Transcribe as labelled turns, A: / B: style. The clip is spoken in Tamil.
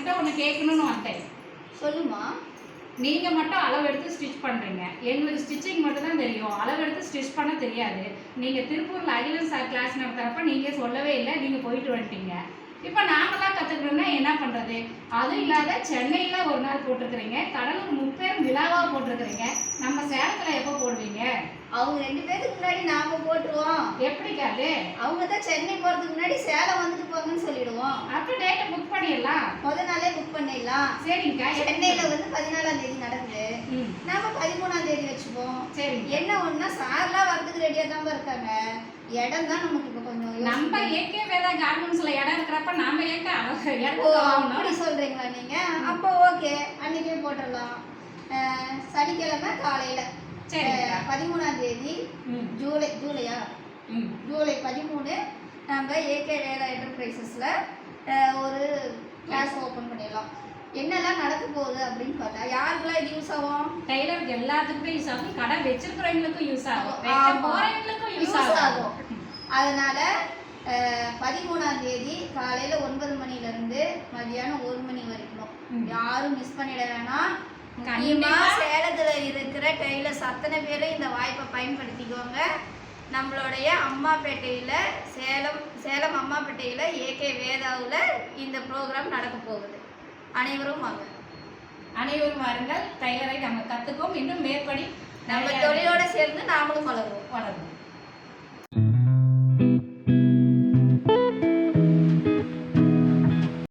A: உங்ககிட்ட ஒன்று கேட்கணும்னு வந்தேன்.
B: சொல்லுமா.
A: நீங்க மட்டும் அளவு எடுத்து ஸ்டிச் பண்றீங்க. எங்களுக்கு ஸ்டிச்சிங் மட்டும் தான் தெரியும். அளவு எடுத்து ஸ்டிச் பண்ண தெரியாது. நீங்க திருப்பூர்ல அகிலன் சார் கிளாஸ் நடத்துறப்ப நீங்க சொல்லவே இல்லை. நீங்க போயிட்டு வந்துட்டீங்க. இப்போ நாங்களாம் கற்றுக்கணும்னா என்ன பண்ணுறது? அதுவும் இல்லாத சென்னையில் ஒரு நாள் போட்டிருக்கிறீங்க, கடலூர் முப்பேரும் விழாவாக போட்டிருக்கிறீங்க. நம்ம சேலத்தில் எப்போ போடுவீங்க?
B: அவங்க 2 பேருக்கு முன்னாடி நாம போட்டுருவோம்.
A: எப்படி காது?
B: அவங்க தான் சென்னை போகிறதுக்கு முன்னாடி சேலம் வந்துட்டு போங்கன்னு சொல்லிடுவோம்.
A: அப்போ டேட்டை புக் பண்ணிடலாம்.
B: முத நாளே புக் பண்ணிடலாம்.
A: சரிங்கக்கா.
B: சென்னையில் வந்து 14ஆம் தேதி நடக்குது. நாம 13ஆம் தேதி வச்சுப்போம்.
A: சரி.
B: என்ன ஒன்றா சார்லாம் வரதுக்கு ரெடியாக தான் இருக்காங்க. இடம் தான் நமக்கு இப்போ கொஞ்சம்.
A: நம்ம ஏகே வேதா கார்மெண்ட்ஸ்ல இடம் இருக்கிறப்ப நாம ஏங்க
B: அப்படி சொல்றீங்களா நீங்க? அப்போ ஓகே, அன்னைக்கே போட்டுடலாம். சனிக்கிழமை காலையில 13ஆம் தேதி ஜூலையா ஜூலை 13 நம்ம ஏகே வேதா என்டர்பிரைசஸ்ல ஒரு கிளாஸ் ஓப்பன் பண்ணிடலாம். என்னெல்லாம் நடக்க போகுது அப்படின்னு பார்த்தா யாருக்கெல்லாம் இது யூஸ் ஆகும்?
A: டெய்லருக்கு எல்லாத்துக்குமே யூஸ் ஆகும். கடை வச்சிருக்கிறவங்களுக்கும் யூஸ் ஆகும். போறவங்களுக்கும் யூஸ் ஆகும்.
B: அதனால 13ஆம் தேதி காலையில 9 மணிலேருந்து மதியானம் 1 மணி வரைக்கும் யாரும் மிஸ் பண்ணிட வேணாம். கண்டிப்பா சேலத்துல இருக்கிற டெய்லர்ஸ் அத்தனை பேரும் இந்த வாய்ப்பை பயன்படுத்திக்குவாங்க. நம்மளுடைய அம்மாப்பேட்டையில சேலம் அம்மாப்பேட்டையில ஏகே வேதாவில் இந்த ப்ரோக்ராம் நடக்க போகுது. அனைவரும் வாங்க.
A: அனைவரும் வாருங்கள். டைலரை நம்ம கற்றுக்கோம். இன்னும் மேற்படி
B: நம்ம தொழிலோடு சேர்ந்து நாமளும் வளருவோம்.